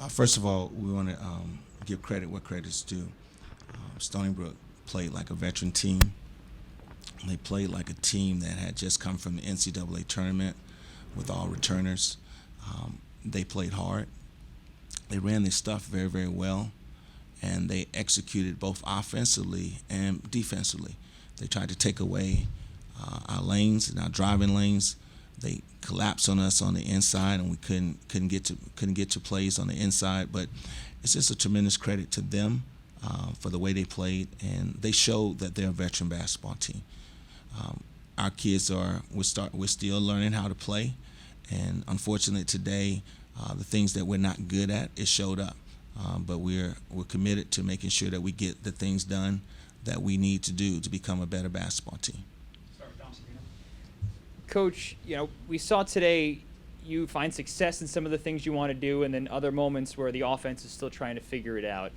First of all, we want to give credit where credit's due. Stony Brook played like a veteran team. They played like a team that had just come from the NCAA tournament with all returners. They played hard. They ran their stuff very, very well, and they executed both offensively and defensively. They tried to take away our lanes and our driving lanes. They collapsed on us on the inside, and we couldn't get to plays on the inside. But it's just a tremendous credit to them for the way they played, and they showed that they're a veteran basketball team. Our kids we're still learning how to play, and unfortunately today, the things that we're not good at, it showed up. But we're committed to making sure that we get the things done that we need to do to become a better basketball team. Coach, we saw today you find success in some of the things you want to do, and then other moments where the offense is still trying to figure it out.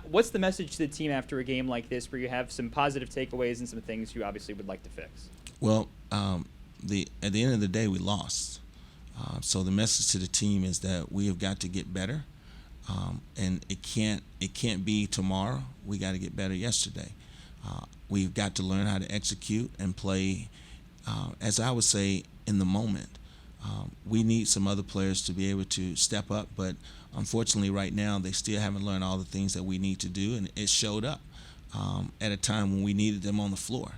What's the message to the team after a game like this where you have some positive takeaways and some things you obviously would like to fix? Well, at the end of the day, we lost. So the message to the team is that we have got to get better, and it can't be tomorrow. We got to get better yesterday. We've got to learn how to execute and play, as I would say, in the moment. We need some other players to be able to step up, but unfortunately right now they still haven't learned all the things that we need to do, and it showed up at a time when we needed them on the floor.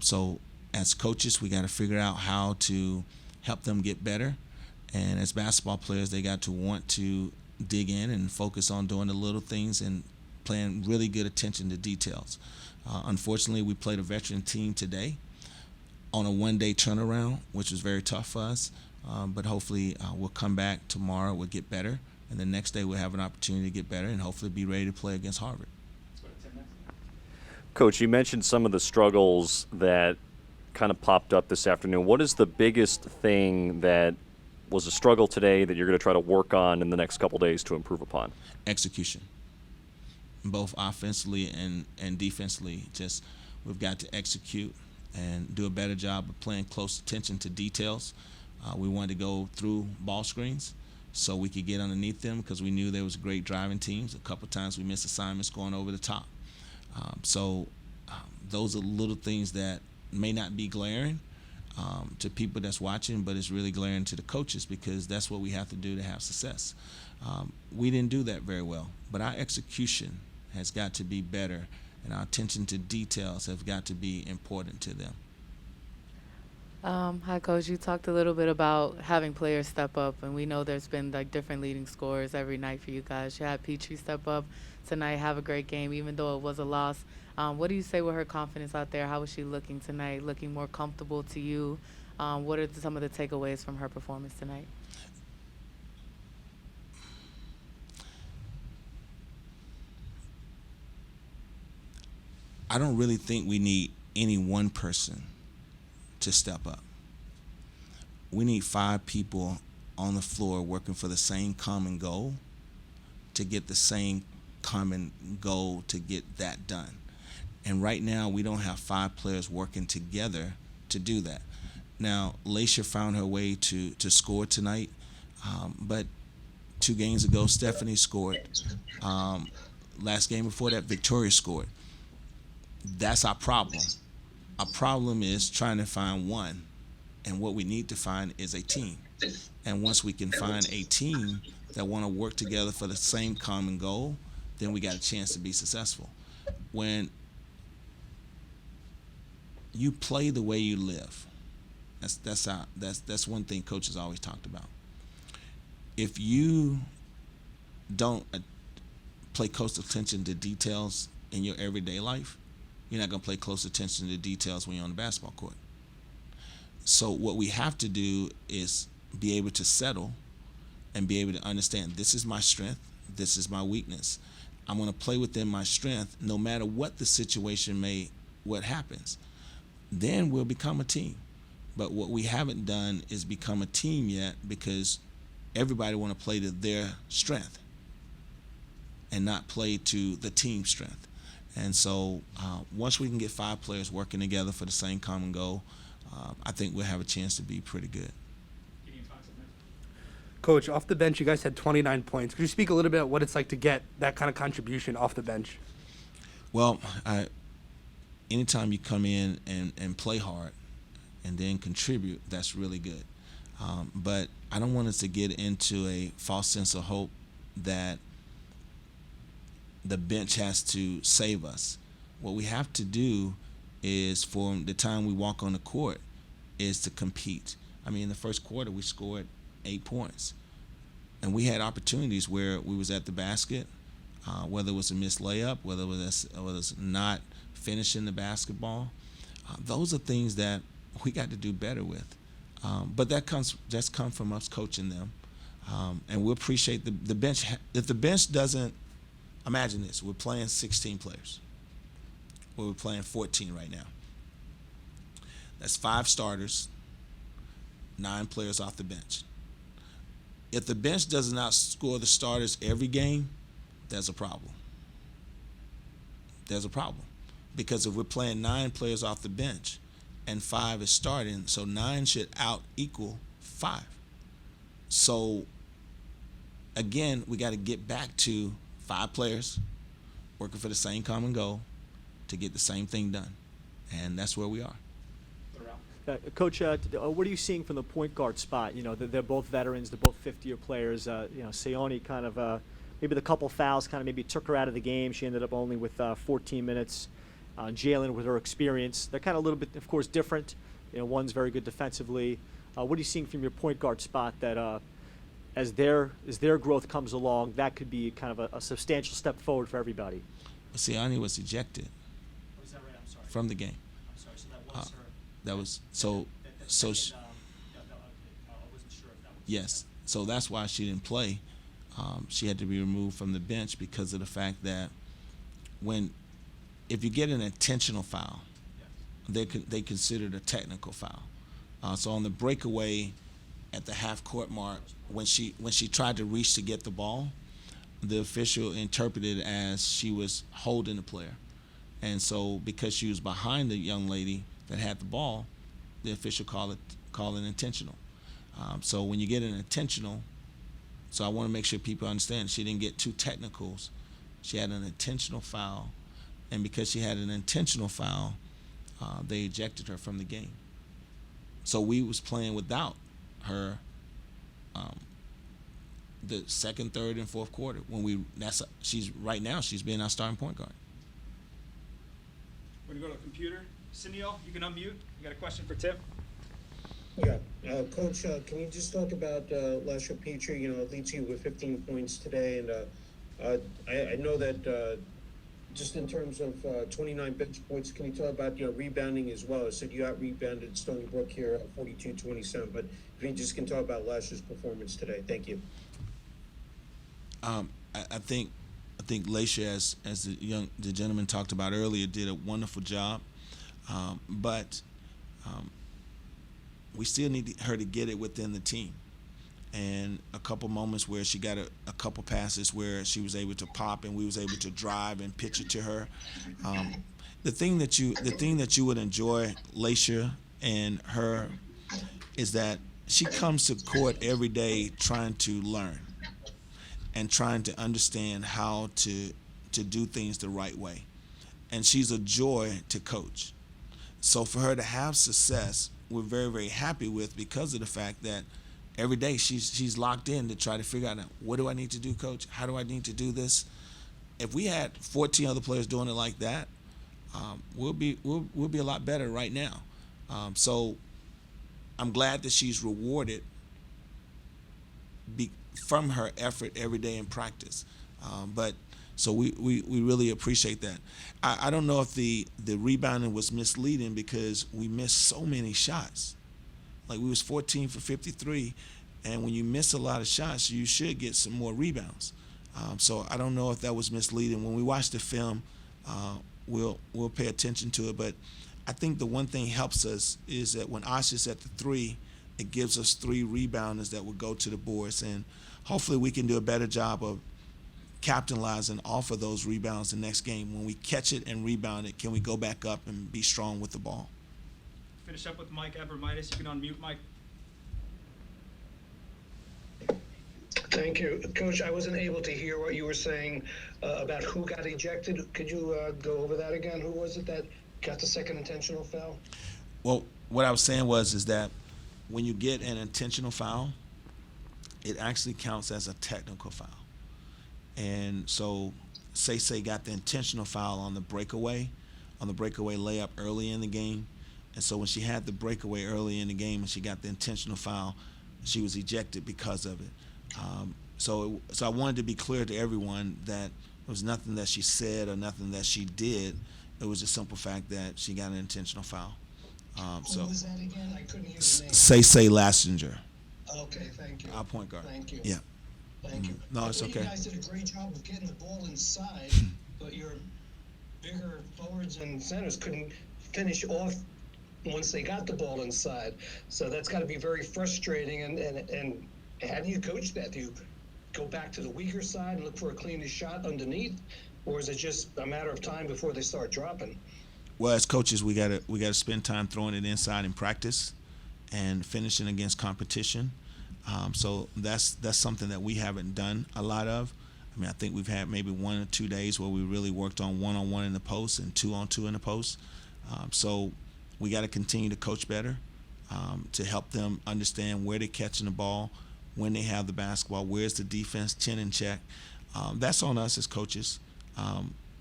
So as coaches, we got to figure out how to help them get better, and as basketball players, they got to want to dig in and focus on doing the little things and paying really good attention to details. Unfortunately, we played a veteran team today on a one-day turnaround, which was very tough for us. But hopefully we'll come back tomorrow, we'll get better, and the next day we'll have an opportunity to get better and hopefully be ready to play against Harvard. Coach, you mentioned some of the struggles that kind of popped up this afternoon. What is the biggest thing that was a struggle today that you're going to try to work on in the next couple days to improve upon? Execution, both offensively and defensively. Just we've got to execute and do a better job of paying close attention to details. We wanted to go through ball screens so we could get underneath them because we knew there was great driving teams. A couple times we missed assignments going over the top. Those are little things that may not be glaring to people that's watching, but it's really glaring to the coaches because that's what we have to do to have success. We didn't do that very well, but our execution has got to be better, and our attention to details have got to be important to them. Hi, Coach. You talked a little bit about having players step up, and we know there's been different leading scorers every night for you guys. You had Petrie step up tonight, have a great game, even though it was a loss. What do you say with her confidence out there? How was she looking tonight? Looking more comfortable to you? What are some of the takeaways from her performance tonight? I don't really think we need any one person to step up. We need 5 people on the floor working for the same common goal to get the same common goal to get that done. And right now, we don't have 5 players working together to do that. Now, Laisha found her way to score tonight, but 2 games ago, Stephanie scored. Last game before that, Victoria scored. That's our problem. Our problem is trying to find one, and what we need to find is a team. And once we can find a team that want to work together for the same common goal, then we got a chance to be successful. When you play the way you live, that's one thing coaches always talked about. If you don't pay close attention to details in your everyday life, you're not going to pay close attention to details when you're on the basketball court. So what we have to do is be able to settle and be able to understand this is my strength, this is my weakness. I'm going to play within my strength no matter what the situation what happens. Then we'll become a team. But what we haven't done is become a team yet because everybody want to play to their strength and not play to the team strength. And so once we can get 5 players working together for the same common goal, I think we'll have a chance to be pretty good. Coach, off the bench, you guys had 29 points. Could you speak a little bit about what it's like to get that kind of contribution off the bench? Well, anytime you come in and play hard and then contribute, that's really good. But I don't want us to get into a false sense of hope that the bench has to save us. What we have to do is, for the time we walk on the court, is to compete. I mean, in the first quarter, we scored 8 points. And we had opportunities where we was at the basket, whether it was a missed layup, whether it was not finishing the basketball. Those are things that we got to do better with. But that's come from us coaching them. And we appreciate the bench. If the bench doesn't, imagine this, we're playing 16 players. We're playing 14 right now. That's 5 starters, 9 players off the bench. If the bench does not score the starters every game, there's a problem. There's a problem. Because if we're playing 9 players off the bench and 5 is starting, so 9 should out equal 5. So, again, we got to get back to 5 players working for the same common goal to get the same thing done. And that's where we are. Coach, what are you seeing from the point guard spot? You know, they're both veterans. They're both 50-year players. You know, Sione kind of maybe the couple fouls kind of maybe took her out of the game. She ended up only with 14 minutes. Jalen, with her experience, they're kind of a little bit, of course, different. You know, one's very good defensively. What are you seeing from your point guard spot that as their growth comes along, that could be kind of a substantial step forward for everybody? Sione was ejected Was that right? I'm sorry. from the game. I'm sorry. So that was her. That was so. I wasn't She, sure if that was. yes. So that's why she didn't play. She had to be removed from the bench because of the fact that if you get an intentional foul, they consider it a technical foul. So on the breakaway at the half court mark, when she tried to reach to get the ball, the official interpreted it as she was holding the player. And so because she was behind the young lady that had the ball, the official called it intentional. So when you get an intentional, so I want to make sure people understand, she didn't get 2 technicals. She had an intentional foul. And because she had an intentional foul, they ejected her from the game. So we was playing without her the second, third, and fourth quarter. She's being our starting point guard. We're going to go to the computer. Cineo, you can unmute. You got a question for Tim? Yeah. Coach, can you just talk about Lasher Petrie? You know, it leads you with 15 points today. And I know that just in terms of 29 bench points, can you talk about rebounding as well? I said you out-rebounded Stony Brook here at 42-27. But if you just can talk about Lasher's performance today. Thank you. I think Laisha, as the gentleman talked about earlier, did a wonderful job. But we still need her to get it within the team. And a couple moments where she got a couple passes where she was able to pop and we was able to drive and pitch it to her. The thing that you would enjoy Laisha and her is that she comes to court every day trying to learn and trying to understand how to do things the right way. And she's a joy to coach. So for her to have success, we're very, very happy with, because of the fact that every day she's locked in to try to figure out, what do I need to do, Coach? How do I need to do this? If we had 14 other players doing it like that, we'll be a lot better right now. So I'm glad that she's rewarded from her effort every day in practice. So we really appreciate that. I don't know if the rebounding was misleading because we missed so many shots. Like, we was 14 for 53, and when you miss a lot of shots, you should get some more rebounds. So I don't know if that was misleading. When we watch the film, we'll pay attention to it. But I think the one thing helps us is that when Asha's at the 3, it gives us 3 rebounders that will go to the boards, and hopefully we can do a better job of capitalizing off of those rebounds the next game. When we catch it and rebound it, can we go back up and be strong with the ball? Finish up with Mike Abramitis. You can unmute, Mike. Thank you. Coach, I wasn't able to hear what you were saying about who got ejected. Could you go over that again? Who was it that got the second intentional foul? Well, what I was saying is that when you get an intentional foul, it actually counts as a technical foul. And so Say got the intentional foul on the breakaway layup early in the game. And so when she had the breakaway early in the game and she got the intentional foul, she was ejected because of it. So I wanted to be clear to everyone that it was nothing that she said or nothing that she did. It was a simple fact that she got an intentional foul. Who was that again? I couldn't hear the name. Say Lastinger, Okay, thank you. our point guard. Thank you. Yeah. Thank you. No, it's I thought okay. You guys did a great job of getting the ball inside, but your bigger forwards and centers couldn't finish off once they got the ball inside. So that's got to be very frustrating. And how do you coach that? Do you go back to the weaker side and look for a cleaner shot underneath, or is it just a matter of time before they start dropping? Well, as coaches, we gotta spend time throwing it inside in practice and finishing against competition. So that's something that we haven't done a lot of. I mean, I think we've had maybe 1 or 2 days where we really worked on 1-on-1 in the post and 2-on-2 in the post. So we got to continue to coach better to help them understand where they're catching the ball, when they have the basketball, where's the defense, chin in check. That's on us as coaches.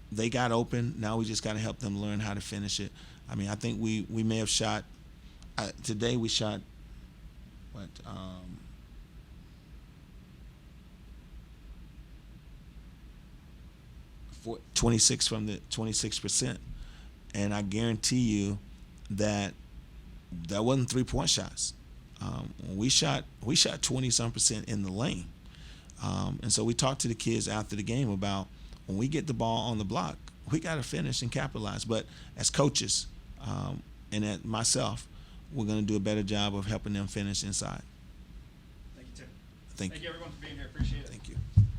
They got open. Now we just got to help them learn how to finish it. I mean, I think we may have shot today. We shot what? 26 from the 26%, and I guarantee you that wasn't 3-point shots. We shot 20-some% in the lane, and so we talked to the kids after the game about when we get the ball on the block, we got to finish and capitalize. But as coaches, and at myself, we're going to do a better job of helping them finish inside. Thank you, Tim. Thank Thank you. you, everyone, for being here. Appreciate it. Thank you.